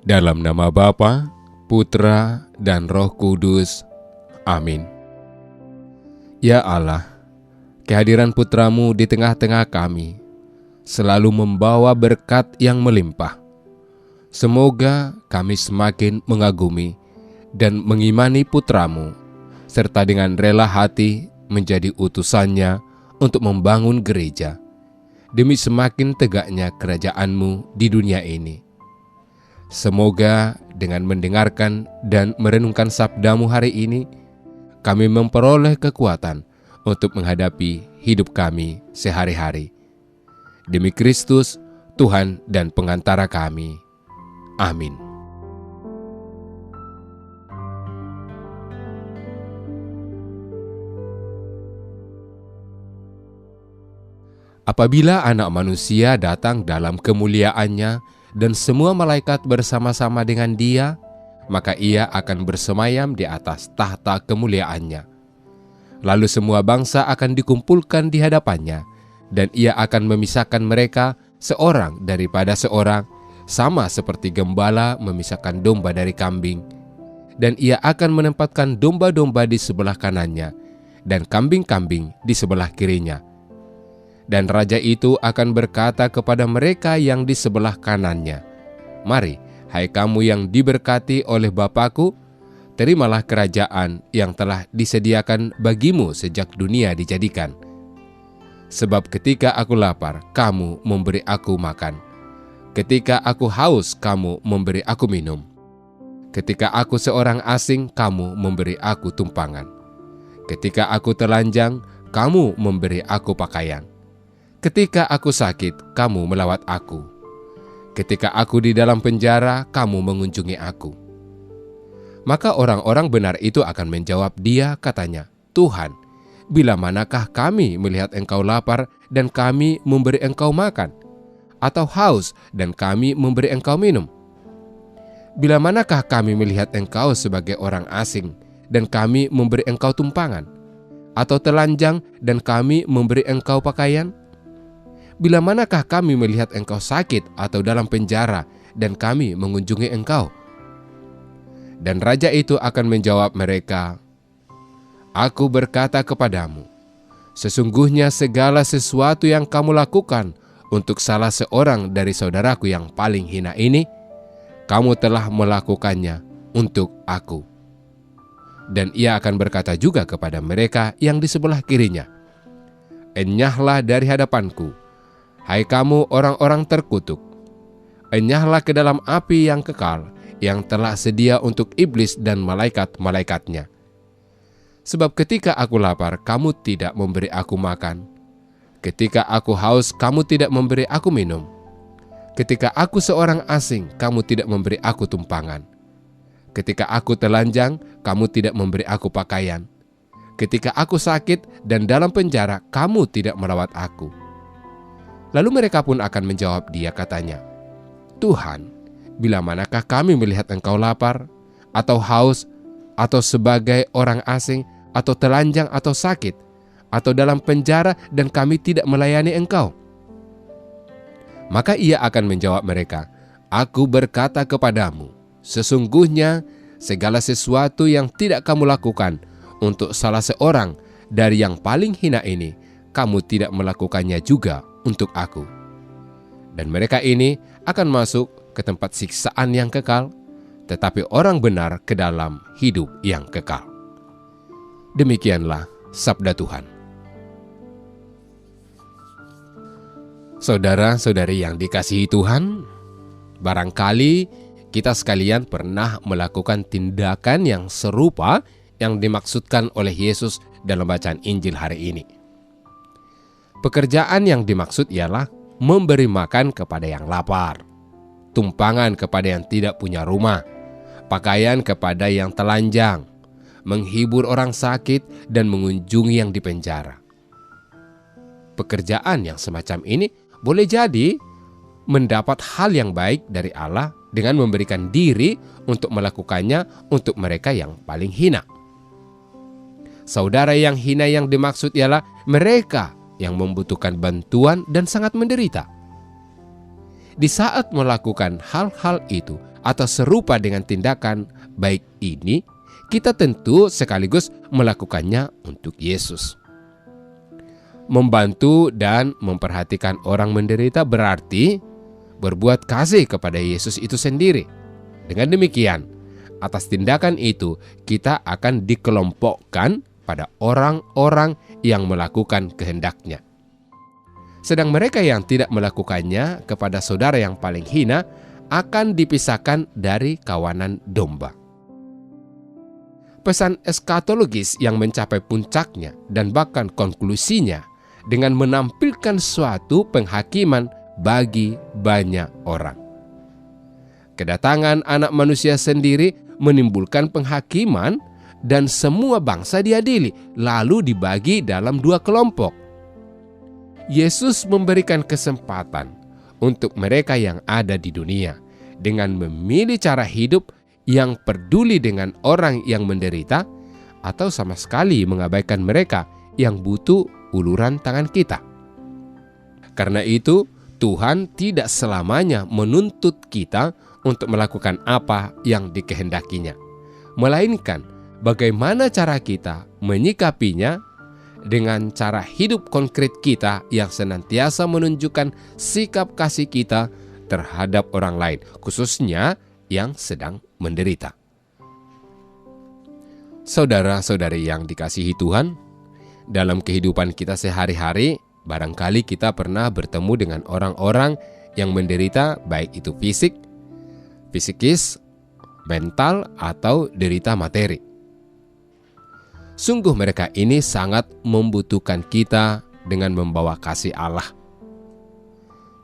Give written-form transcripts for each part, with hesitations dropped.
Dalam nama Bapa, Putra, dan Roh Kudus. Amin. Ya Allah, kehadiran Putramu di tengah-tengah kami selalu membawa berkat yang melimpah. Semoga kami semakin mengagumi dan mengimani Putramu, serta dengan rela hati menjadi utusannya untuk membangun gereja, demi semakin tegaknya kerajaan-Mu di dunia ini. Semoga dengan mendengarkan dan merenungkan sabda-Mu hari ini, kami memperoleh kekuatan untuk menghadapi hidup kami sehari-hari. Demi Kristus, Tuhan dan pengantara kami. Amin. Apabila Anak Manusia datang dalam kemuliaannya dan semua malaikat bersama-sama dengan Dia, maka Ia akan bersemayam di atas tahta kemuliaannya. Lalu semua bangsa akan dikumpulkan di hadapannya, dan Ia akan memisahkan mereka seorang daripada seorang, sama seperti gembala memisahkan domba dari kambing. Dan Ia akan menempatkan domba-domba di sebelah kanannya, dan kambing-kambing di sebelah kirinya. Dan raja itu akan berkata kepada mereka yang di sebelah kanannya, "Mari, hai kamu yang diberkati oleh Bapa-Ku, terimalah kerajaan yang telah disediakan bagimu sejak dunia dijadikan. Sebab ketika aku lapar, kamu memberi aku makan. Ketika aku haus, kamu memberi aku minum. Ketika aku seorang asing, kamu memberi aku tumpangan. Ketika aku telanjang, kamu memberi aku pakaian. Ketika aku sakit, kamu melawat aku. Ketika aku di dalam penjara, kamu mengunjungi aku." Maka orang-orang benar itu akan menjawab Dia, katanya, "Tuhan, bila manakah kami melihat Engkau lapar dan kami memberi Engkau makan? Atau haus dan kami memberi Engkau minum? Bila manakah kami melihat Engkau sebagai orang asing dan kami memberi Engkau tumpangan? Atau telanjang dan kami memberi Engkau pakaian? Bila manakah kami melihat Engkau sakit atau dalam penjara dan kami mengunjungi Engkau?" Dan raja itu akan menjawab mereka, "Aku berkata kepadamu, sesungguhnya segala sesuatu yang kamu lakukan untuk salah seorang dari saudaraku yang paling hina ini, kamu telah melakukannya untuk aku." Dan Ia akan berkata juga kepada mereka yang di sebelah kirinya, "Enyahlah dari hadapanku, hai kamu orang-orang terkutuk, enyahlah ke dalam api yang kekal, yang telah sedia untuk iblis dan malaikat-malaikatnya. Sebab ketika aku lapar, kamu tidak memberi aku makan. Ketika aku haus, kamu tidak memberi aku minum. Ketika aku seorang asing, kamu tidak memberi aku tumpangan. Ketika aku telanjang, kamu tidak memberi aku pakaian. Ketika aku sakit dan dalam penjara, kamu tidak merawat aku." Lalu mereka pun akan menjawab Dia, katanya, "Tuhan, bila manakah kami melihat Engkau lapar, atau haus, atau sebagai orang asing, atau telanjang, atau sakit, atau dalam penjara, dan kami tidak melayani Engkau?" Maka Ia akan menjawab mereka, "Aku berkata kepadamu, sesungguhnya segala sesuatu yang tidak kamu lakukan untuk salah seorang dari yang paling hina ini, kamu tidak melakukannya juga untuk aku." Dan mereka ini akan masuk ke tempat siksaan yang kekal, tetapi orang benar ke dalam hidup yang kekal. Demikianlah sabda Tuhan. Saudara-saudari yang dikasihi Tuhan, barangkali kita sekalian pernah melakukan tindakan yang serupa yang dimaksudkan oleh Yesus dalam bacaan Injil hari ini. Pekerjaan yang dimaksud ialah memberi makan kepada yang lapar, tumpangan kepada yang tidak punya rumah, pakaian kepada yang telanjang, menghibur orang sakit, dan mengunjungi yang dipenjara. Pekerjaan yang semacam ini boleh jadi mendapat hal yang baik dari Allah dengan memberikan diri untuk melakukannya untuk mereka yang paling hina. Saudara yang hina yang dimaksud ialah mereka yang membutuhkan bantuan dan sangat menderita. Di saat melakukan hal-hal itu atau serupa dengan tindakan baik ini, kita tentu sekaligus melakukannya untuk Yesus. Membantu dan memperhatikan orang menderita berarti berbuat kasih kepada Yesus itu sendiri. Dengan demikian, atas tindakan itu kita akan dikelompokkan pada orang-orang yang melakukan kehendak-Nya. Sedang mereka yang tidak melakukannya kepada saudara yang paling hina akan dipisahkan dari kawanan domba. Pesan eskatologis yang mencapai puncaknya dan bahkan konklusinya dengan menampilkan suatu penghakiman bagi banyak orang. Kedatangan Anak Manusia sendiri menimbulkan penghakiman dan semua bangsa diadili, lalu dibagi dalam dua kelompok. Yesus memberikan kesempatan untuk mereka yang ada di dunia dengan memilih cara hidup yang peduli dengan orang yang menderita atau sama sekali mengabaikan mereka yang butuh uluran tangan kita. Karena itu, Tuhan tidak selamanya menuntut kita untuk melakukan apa yang dikehendakinya, melainkan bagaimana cara kita menyikapinya dengan cara hidup konkret kita yang senantiasa menunjukkan sikap kasih kita terhadap orang lain, khususnya yang sedang menderita. Saudara-saudari yang dikasihi Tuhan, dalam kehidupan kita sehari-hari, barangkali kita pernah bertemu dengan orang-orang yang menderita, baik itu fisikis, mental, atau derita materi. Sungguh mereka ini sangat membutuhkan kita dengan membawa kasih Allah.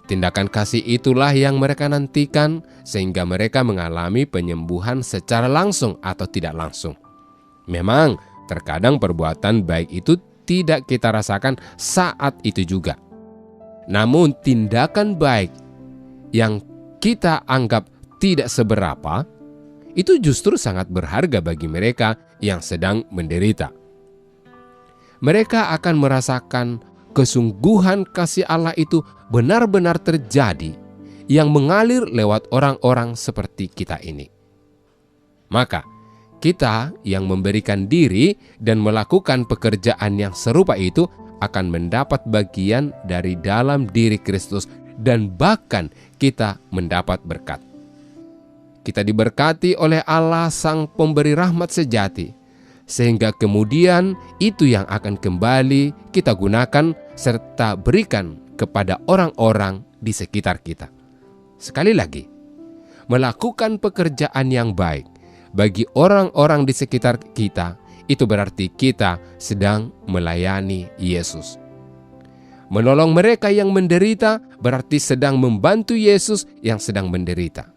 Tindakan kasih itulah yang mereka nantikan sehingga mereka mengalami penyembuhan secara langsung atau tidak langsung. Memang terkadang perbuatan baik itu tidak kita rasakan saat itu juga. Namun tindakan baik yang kita anggap tidak seberapa, itu justru sangat berharga bagi mereka yang sedang menderita. Mereka akan merasakan kesungguhan kasih Allah itu benar-benar terjadi yang mengalir lewat orang-orang seperti kita ini. Maka, kita yang memberikan diri dan melakukan pekerjaan yang serupa itu akan mendapat bagian dari dalam diri Kristus dan bahkan kita mendapat berkat. Kita diberkati oleh Allah Sang Pemberi Rahmat sejati, sehingga kemudian itu yang akan kembali kita gunakan serta berikan kepada orang-orang di sekitar kita. Sekali lagi, melakukan pekerjaan yang baik bagi orang-orang di sekitar kita, itu berarti kita sedang melayani Yesus. Menolong mereka yang menderita berarti sedang membantu Yesus yang sedang menderita.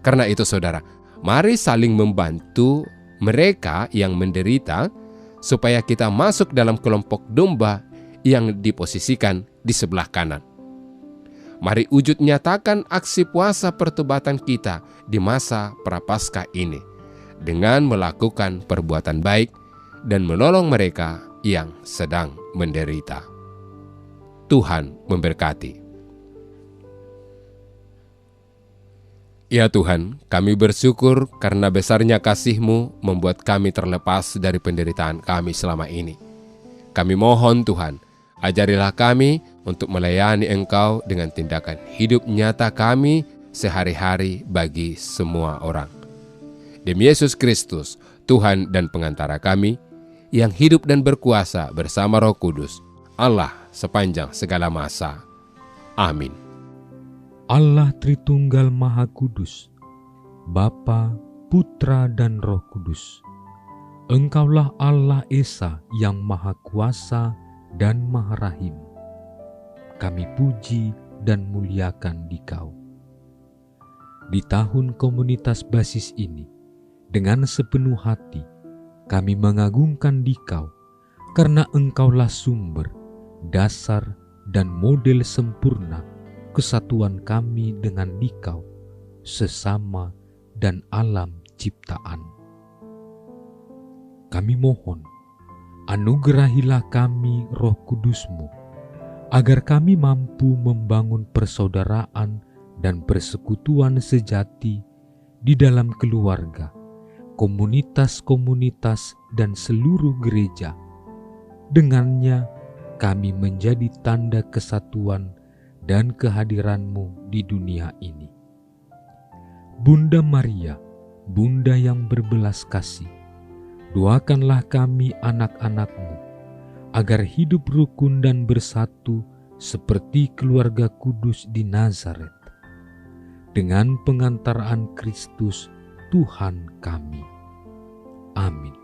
Karena itu saudara, mari saling membantu mereka yang menderita supaya kita masuk dalam kelompok domba yang diposisikan di sebelah kanan. Mari wujud nyatakan aksi puasa pertobatan kita di masa Prapaskah ini dengan melakukan perbuatan baik dan menolong mereka yang sedang menderita. Tuhan memberkati. Ya Tuhan, kami bersyukur karena besarnya kasih-Mu membuat kami terlepas dari penderitaan kami selama ini. Kami mohon Tuhan, ajarilah kami untuk melayani Engkau dengan tindakan hidup nyata kami sehari-hari bagi semua orang. Demi Yesus Kristus, Tuhan dan pengantara kami, yang hidup dan berkuasa bersama Roh Kudus, Allah sepanjang segala masa. Amin. Allah Tritunggal Maha Kudus, Bapa, Putra, dan Roh Kudus. Engkaulah Allah Esa yang Maha Kuasa dan Maha Rahim. Kami puji dan muliakan Dikau. Di tahun komunitas basis ini, Dengan sepenuh hati kami mengagungkan Dikau, karena Engkaulah sumber, dasar, dan model sempurna kesatuan kami dengan Dikau, sesama dan alam ciptaan. Kami mohon, anugerahilah kami Roh Kudus-Mu, agar kami mampu membangun persaudaraan dan persekutuan sejati di dalam keluarga, komunitas-komunitas, dan seluruh gereja. Dengannya kami menjadi tanda kesatuan dan kehadiran-Mu di dunia ini. Bunda Maria, Bunda yang berbelas kasih, doakanlah kami anak-anak-Mu, agar hidup rukun dan bersatu seperti keluarga kudus di Nazaret, dengan pengantaraan Kristus Tuhan kami. Amin.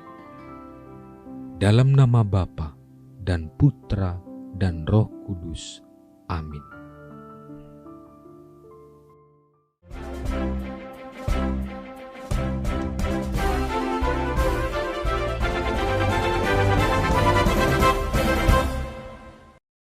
Dalam nama Bapa dan Putra dan Roh Kudus. Amin.